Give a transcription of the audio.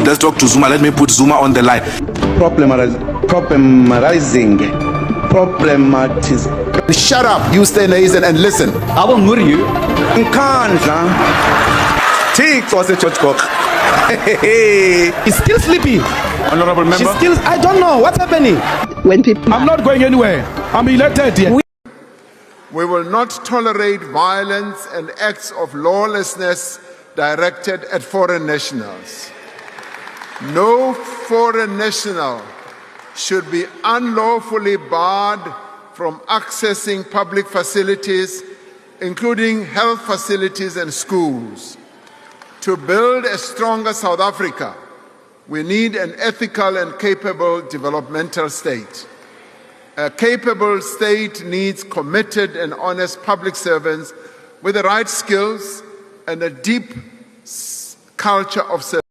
let's talk to Zuma. Let me put Zuma on the line. Problematizing. Shut up, you stay lazy and listen. I will murder you. He's still sleeping. Honorable member. She's still, I don't know what's happening. When people I'm not going anywhere. I'm elected here. We will not tolerate violence and acts of lawlessness directed at foreign nationals. No foreign national should be unlawfully barred from accessing public facilities, including health facilities and schools. To build a stronger South Africa, we need an ethical and capable developmental state. A capable state needs committed and honest public servants with the right skills and a deep culture of service.